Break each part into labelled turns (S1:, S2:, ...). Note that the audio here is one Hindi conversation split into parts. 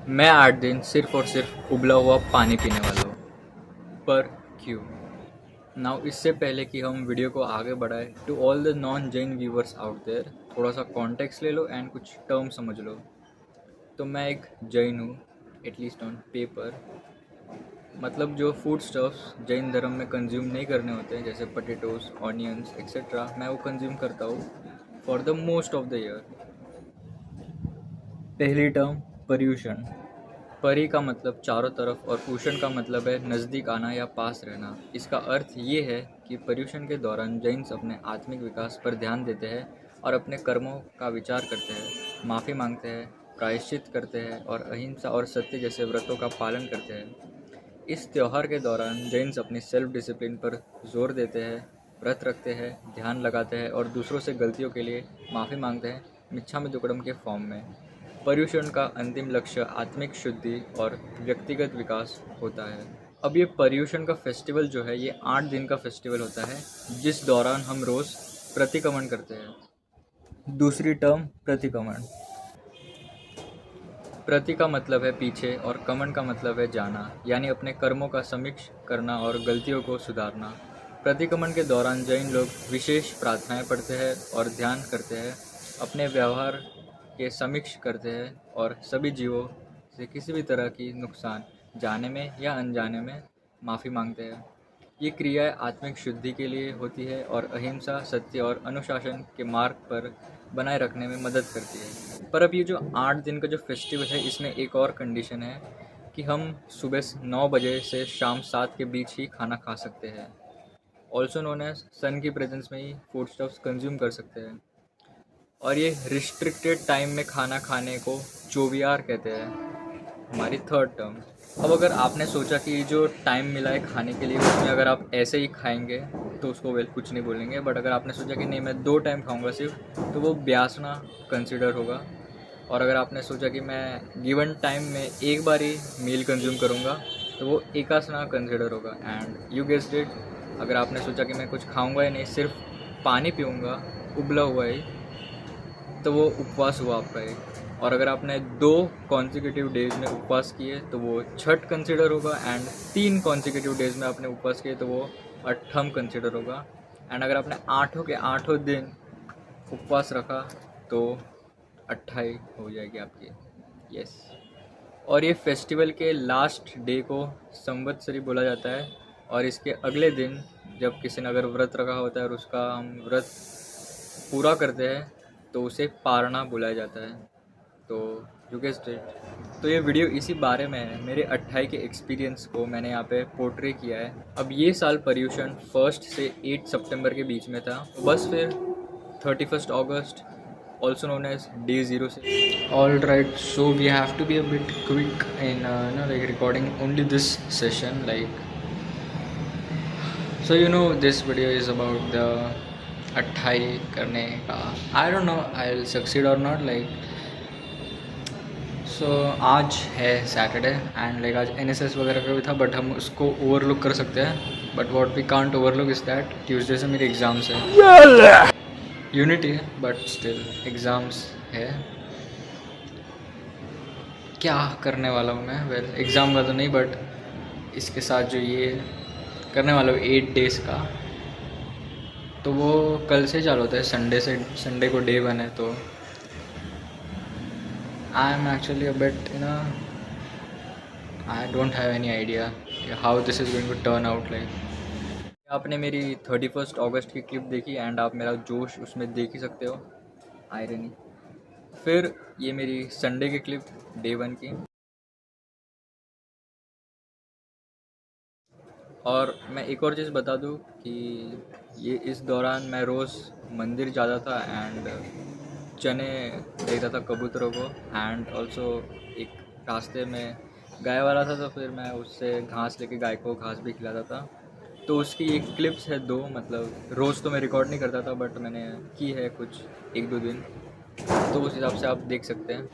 S1: मैं 8 दिन सिर्फ़ और सिर्फ़ उबला हुआ पानी पीने वाला हूँ। पर क्यों? नाउ इससे पहले कि हम वीडियो को आगे बढ़ाएं, to all the non Jain viewers out there, थोड़ा सा कॉन्टेक्स्ट ले लो एंड कुछ टर्म समझ लो। तो मैं एक जैन हूँ, एटलीस्ट ऑन पेपर। मतलब जो फूड स्टफ्स जैन धर्म में कंज्यूम नहीं करने होते हैं, जैसे पोटैटोज, ऑनियंस एक्सेट्रा, मैं वो कंज्यूम करता हूँ for the most of the year. पहली टर्म, पर्यूषण। परी का मतलब चारों तरफ और उषण का मतलब है नज़दीक आना या पास रहना। इसका अर्थ ये है कि पर्युषण के दौरान जैन्स अपने आत्मिक विकास पर ध्यान देते हैं और अपने कर्मों का विचार करते हैं, माफ़ी मांगते हैं, प्रायश्चित करते हैं और अहिंसा और सत्य जैसे व्रतों का पालन करते हैं। इस त्यौहार के दौरान जैन्स अपनी सेल्फ डिसिप्लिन पर जोर देते हैं, व्रत रखते हैं, ध्यान लगाते हैं और दूसरों से गलतियों के लिए माफ़ी मांगते हैं, मिच्छामी दुक्कड़म के फॉर्म में। पर्युषण का अंतिम लक्ष्य आत्मिक शुद्धि और व्यक्तिगत विकास होता है। अब ये पर्युषण का फेस्टिवल जो है, ये 8 दिन का फेस्टिवल होता है, जिस दौरान हम रोज़ प्रतिक्रमण करते हैं। दूसरी टर्म, प्रतिक्रमण। प्रति का मतलब है पीछे और कमन का मतलब है जाना, यानी अपने कर्मों का समीक्षा करना और गलतियों को सुधारना। प्रतिक्रमण के दौरान जैन लोग विशेष प्रार्थनाएं पढ़ते हैं और ध्यान करते हैं, अपने व्यवहार के समीक्षा करते हैं और सभी जीवों से किसी भी तरह की नुकसान, जाने में या अनजाने में, माफ़ी मांगते हैं। ये क्रियाएं आत्मिक शुद्धि के लिए होती है और अहिंसा, सत्य और अनुशासन के मार्ग पर बनाए रखने में मदद करती है। पर अब ये जो 8 दिन का जो फेस्टिवल है, इसमें एक और कंडीशन है कि हम सुबह 9 बजे से शाम 7 के बीच ही खाना खा सकते हैं। ऑल्सो नोन एज सन की प्रेजेंस में ही फूड स्टफ्स कंज्यूम कर सकते हैं। और ये रिस्ट्रिक्टेड टाइम में खाना खाने को चोवियार कहते हैं, हमारी थर्ड टर्म। अब अगर आपने सोचा कि जो टाइम मिला है खाने के लिए, उसमें अगर आप ऐसे ही खाएंगे तो उसको वेल कुछ नहीं बोलेंगे, बट अगर आपने सोचा कि नहीं मैं 2 टाइम खाऊंगा सिर्फ, तो वो ब्यासना कंसिडर होगा। और अगर आपने सोचा कि मैं गिवन टाइम में एक बार ही मील कंज्यूम करूंगा, तो वो एकासना कंसिडर होगा। एंड यू गेस्ड इट, अगर आपने सोचा कि मैं कुछ खाऊंगा ही नहीं, सिर्फ पानी पीऊँगा उबला हुआ ही, तो वो उपवास हुआ आपका एक। और अगर आपने 2 कॉन्जिक्यूटिव डेज में उपवास किए तो वो छठ कंसिडर होगा। एंड 3 कॉन्जिक्यूटिव डेज में आपने उपवास किए तो वो अट्ठम कंसिडर होगा। एंड अगर आपने 8 के 8 दिन उपवास रखा तो 28 हो जाएगी आपकी। यस। और ये फेस्टिवल के लास्ट डे को संवत्सरी बोला जाता है। और इसके अगले दिन जब किसी ने अगर व्रत रखा होता है और उसका हम व्रत पूरा करते हैं, तो उसे पारना बुलाया जाता है। तो यू गेस्ड इट। तो ये वीडियो इसी बारे में है, मेरे 28 के एक्सपीरियंस को मैंने यहाँ पे पोर्ट्रे किया है। अब ये साल पर्यूषण 1 से 8 सितंबर के बीच में था, बस फिर 31 अगस्त, also known as day zero से। All right, so we have to be a bit quick in like recording only this session, like so you know this video is about the 28 करने का। I don't know I will succeed और नॉट, लाइक सो आज है सैटरडे एंड लाइक आज एनएसएस वगैरह का भी था, बट हम उसको ओवरलुक कर सकते हैं। But what we can't overlook is that Tuesday से मेरी एग्ज़ाम्स है। यूनिटी है बट स्टिल एग्ज़ाम्स है। क्या करने वाला हूँ मैं, वेल एग्ज़ाम का तो नहीं, बट इसके साथ जो ये करने वाला हूँ 8 डेज़ का, तो वो कल से चालू होता है, संडे से। संडे को डे 1 है, तो I am actually a bit I don't have any idea how this is going to turn out. Like आपने मेरी 31 अगस्त की क्लिप देखी एंड आप मेरा जोश उसमें देख ही सकते हो, आयरनी। फिर ये मेरी संडे की क्लिप, डे 1 की। और मैं एक और चीज़ बता दूँ कि ये इस दौरान मैं रोज़ मंदिर जाता था एंड चने देता था कबूतरों को। एंड ऑल्सो एक रास्ते में गाय वाला था, तो फिर मैं उससे घास लेके गाय को घास भी खिलाता था। तो उसकी एक क्लिप्स है 2, मतलब रोज़ तो मैं रिकॉर्ड नहीं करता था, बट मैंने की है कुछ 1-2 दिन, तो उस हिसाब से आप देख सकते हैं।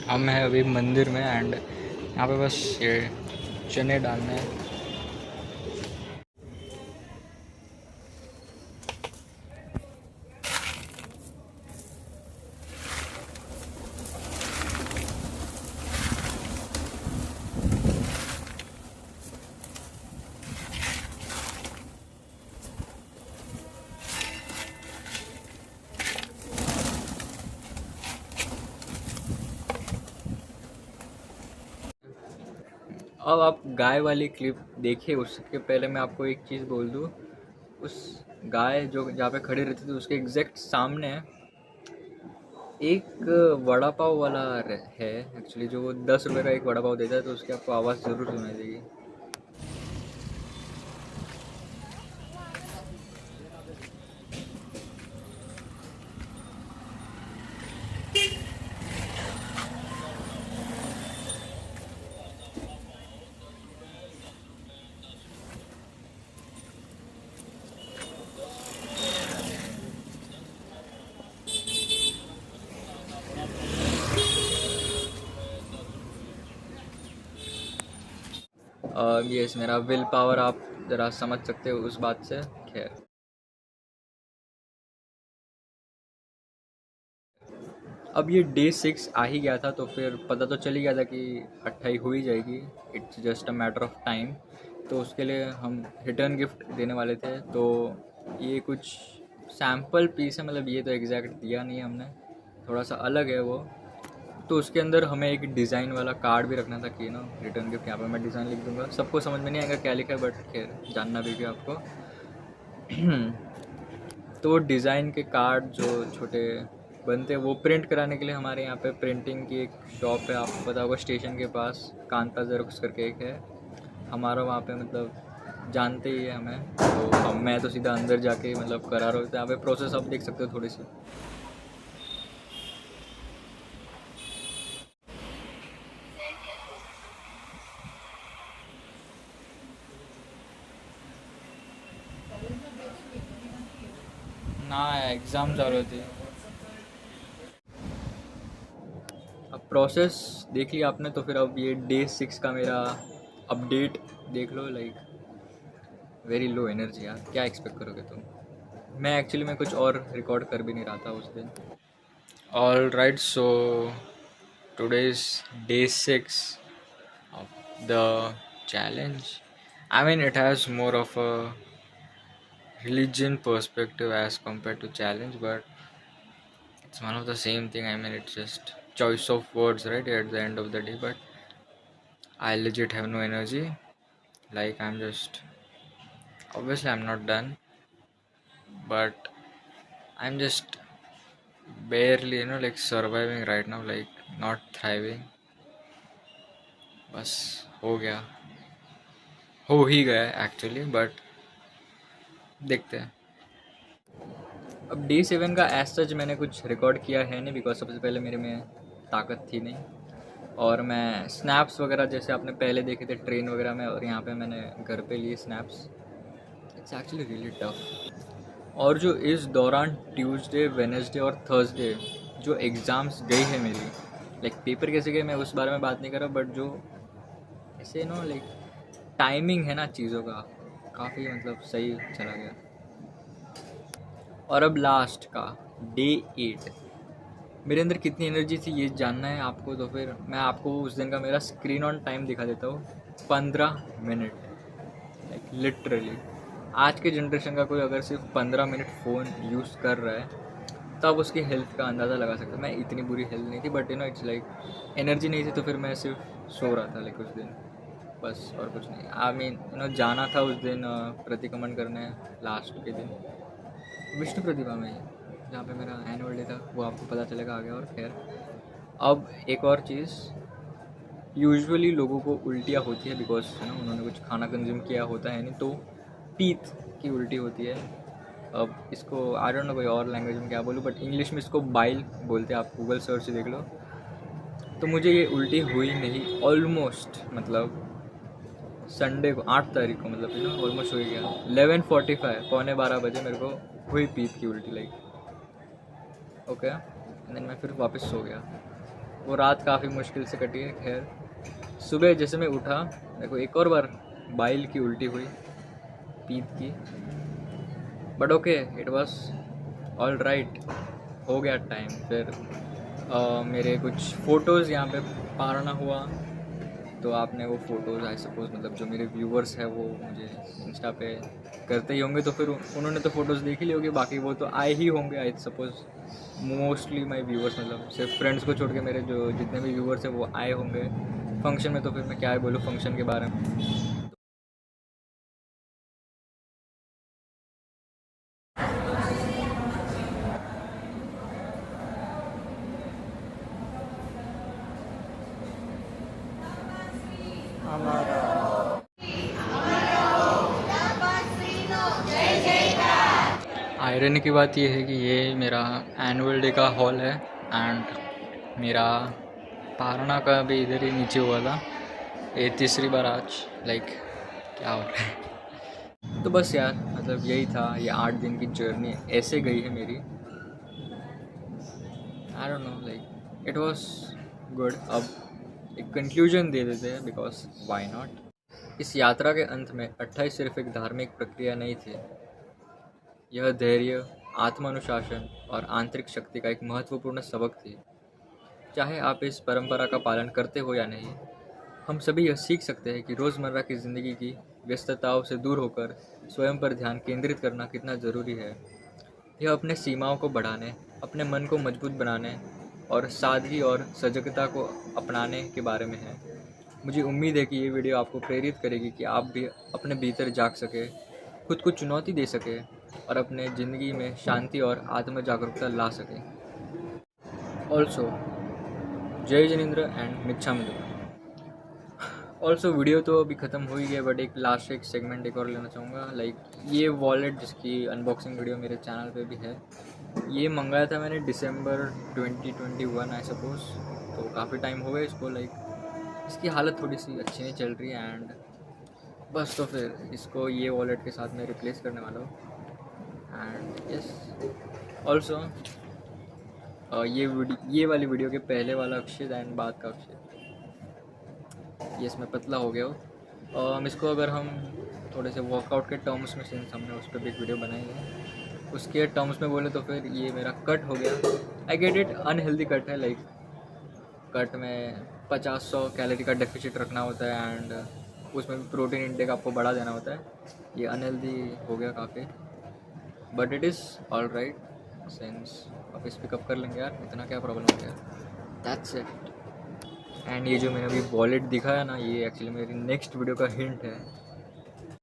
S1: हम हैं अभी मंदिर में एंड यहाँ पे बस ये चने डालने हैं। अब आप गाय वाली क्लिप देखिए, उसके पहले मैं आपको एक चीज़ बोल दूँ। उस गाय जो जहाँ पे खड़ी रहती थी उसके एग्जैक्ट सामने एक वड़ा पाव वाला है एक्चुअली, जो वो 10 रुपये का एक वड़ा पाव देता है, तो उसकी आपको आवाज़ ज़रूर सुनाई देगी। यस, मेरा विल पावर आप ज़रा समझ सकते हो उस बात से। खैर, अब ये डे 6 आ ही गया था, तो फिर पता तो चल ही गया था कि 28 हो ही जाएगी। It's just a matter of time. तो उसके लिए हम रिटर्न गिफ्ट देने वाले थे। तो ये कुछ सैम्पल पीस है, मतलब ये तो एग्जैक्ट दिया नहीं है हमने, थोड़ा सा अलग है वो। तो उसके अंदर हमें एक डिज़ाइन वाला कार्ड भी रखना था कि ना रिटर्न गिफ्ट। यहाँ पर मैं डिज़ाइन लिख दूंगा, सबको समझ में नहीं आएगा क्या लिखा है, बट खैर जानना भी आपको। तो डिज़ाइन के कार्ड जो छोटे बनते हैं वो प्रिंट कराने के लिए हमारे यहाँ पे प्रिंटिंग की एक शॉप है, आपको पता होगा, स्टेशन के पास कांता जेरोक्स करके एक है हमारा। वहाँ पे मतलब जानते ही है हमें, तो मैं तो सीधा अंदर जाके मतलब करा रहा हूँ। यहाँ पे प्रोसेस आप देख सकते हो थोड़ी सी। ना, एग्ज़ाम चालू होती। अब प्रोसेस देख लिया आपने, तो फिर अब ये डे 6 का मेरा अपडेट देख लो। लाइक वेरी लो एनर्जी यार, क्या एक्सपेक्ट करोगे तुम। मैं एक्चुअली मैं कुछ और रिकॉर्ड कर भी नहीं रहा था उस दिन। All right, so today is day 6 of the challenge. I mean, it has more of a religion perspective as compared to challenge, but it's one of the same thing. I mean, it's just choice of words, right? At the end of the day, but I legit have no energy. Like, I'm just obviously I'm not done, but I'm just barely, like surviving right now, like not thriving. बस हो गया, हो ही गया एक्चुअली, बट देखते हैं। अब डे 7 का एज सच मैंने कुछ रिकॉर्ड किया है नहीं, बिकॉज सबसे पहले मेरे में ताकत थी नहीं, और मैं स्नैप्स वगैरह जैसे आपने पहले देखे थे ट्रेन वगैरह में, और यहाँ पे मैंने घर पे लिए snaps. It's actually really tough. और जो इस दौरान ट्यूसडे, वेडनेसडे और थर्सडे जो एग्ज़ाम्स गई है मेरी, लाइक पेपर कैसे गए मैं उस बारे में बात नहीं कर रहा, बट जो ऐसे लाइक टाइमिंग है ना चीज़ों का, काफ़ी मतलब सही चला गया। और अब लास्ट का डे 8, मेरे अंदर कितनी एनर्जी थी ये जानना है आपको, तो फिर मैं आपको उस दिन का मेरा स्क्रीन ऑन टाइम दिखा देता हूँ। 15 मिनट, लाइक लिटरली। आज के जनरेशन का कोई अगर सिर्फ 15 मिनट फ़ोन यूज़ कर रहा है, तब उसकी हेल्थ का अंदाज़ा लगा सकता है। मैं इतनी बुरी हेल्थ नहीं थी, बट इट्स लाइक एनर्जी नहीं थी, तो फिर मैं सिर्फ सो रहा था लाइक उस दिन, बस और कुछ नहीं। आई मीन जाना था उस दिन प्रतिक्रमण करने, लास्ट के दिन विष्णु प्रतिभा में, जहाँ पे मेरा एनुअल डे था, वो आपको पता चलेगा आगे। और खैर, अब एक और चीज़, यूजुअली लोगों को उल्टियाँ होती है बिकॉज उन्होंने कुछ खाना कंज्यूम किया होता है नहीं, तो टीथ की उल्टी होती है। अब इसको आई डोंट नो कोई और लैंग्वेज में क्या बोलूँ, बट इंग्लिश में इसको बाइल बोलते हैं, आप गूगल सर्च से देख लो। तो मुझे ये उल्टी हुई नहीं, ऑलमोस्ट मतलब संडे को 8 तारीख को, मतलब ऑलमोस्ट हो ही गया। 11:45 11:45 मेरे को हुई पीत की उल्टी, लाइक ओके। देन मैं फिर वापस सो गया। वो रात काफ़ी मुश्किल से कटी है। खैर, सुबह जैसे मैं उठा, मेरे को एक और बार बाइल की उल्टी हुई, पीत की, but okay, it was all right, हो गया टाइम। फिर मेरे कुछ फ़ोटोज़ यहाँ पे पारना हुआ, तो आपने वो फ़ोटोज़ आई सपोज़, मतलब जो मेरे व्यूवर्स हैं वो मुझे इंस्टा पे करते ही होंगे, तो फिर उन्होंने तो फ़ोटोज़ देख ही ली होगी, बाकी वो तो आए ही होंगे आई सपोज़। मोस्टली माई व्यूवर्स, मतलब सिर्फ फ्रेंड्स को छोड़ के मेरे जो जितने भी व्यूवर्स हैं वो आए होंगे। फंक्शन में तो फिर मैं क्या ही बोलूँ फंक्शन के बारे में। आयरनी की बात यह है कि ये मेरा एनुअल डे का हॉल है एंड मेरा पारना का भी इधर ही नीचे हुआ था। ये तीसरी बार आज क्या हो रहा है। तो बस यार मतलब यही था, ये 8 दिन की जर्नी ऐसे गई है मेरी। आई don't no it was good. अब एक कंक्लूजन दे देते हैं बिकॉज व्हाई नॉट। इस यात्रा के अंत में 28 सिर्फ एक धार्मिक प्रक्रिया नहीं थी, यह धैर्य, आत्मानुशासन और आंतरिक शक्ति का एक महत्वपूर्ण सबक थी। चाहे आप इस परंपरा का पालन करते हो या नहीं, हम सभी यह सीख सकते हैं कि रोज़मर्रा की ज़िंदगी की व्यस्तताओं से दूर होकर स्वयं पर ध्यान केंद्रित करना कितना ज़रूरी है। यह अपने सीमाओं को बढ़ाने, अपने मन को मजबूत बनाने और सादगी और सजगता को अपनाने के बारे में है। मुझे उम्मीद है कि ये वीडियो आपको प्रेरित करेगी कि आप भी अपने भीतर जाग सके, खुद को चुनौती दे सके और अपने ज़िंदगी में शांति और आत्म जागरूकता ला सके। ऑल्सो जय जिनेंद्र एंड मिच्छामी दुक्कडम। ऑल्सो वीडियो तो अभी ख़त्म हो ही गया बट एक लास्ट एक सेगमेंट एक और लेना चाहूँगा। ये वॉलेट जिसकी अनबॉक्सिंग वीडियो मेरे चैनल पे भी है, ये मंगाया था मैंने दिसंबर 2021 आई सपोज़। तो काफ़ी टाइम हो गया इसको। इसकी हालत थोड़ी सी अच्छी नहीं चल रही है एंड बस तो फिर इसको ये वॉलेट के साथ मैं रिप्लेस करने वाला हूँ। एंड यस ऑल्सो ये वाली वीडियो के पहले वाला अक्षय एंड बाद का अक्षय ये इसमें पतला हो गया हो। इसको अगर हम थोड़े से वर्कआउट के टर्म्स में, सिंस हमने उस पर भी एक वीडियो बनाई है, उसके टर्म्स में बोले तो फिर ये मेरा कट हो गया। I get it, unhealthy cut है। कट में 50-100 कैलोरी का डेफिसिट रखना होता है एंड उसमें भी प्रोटीन इंटेक आपको बढ़ा देना होता है। ये अनहेल्दी हो गया काफ़ी, but it is all right since आप इस पिकअप कर लेंगे यार, इतना क्या प्रॉब्लम हो गया। That's it. एंड ये जो मैंने अभी वॉलेट दिखाया ना, ये एक्चुअली मेरी नेक्स्ट वीडियो का हिंट है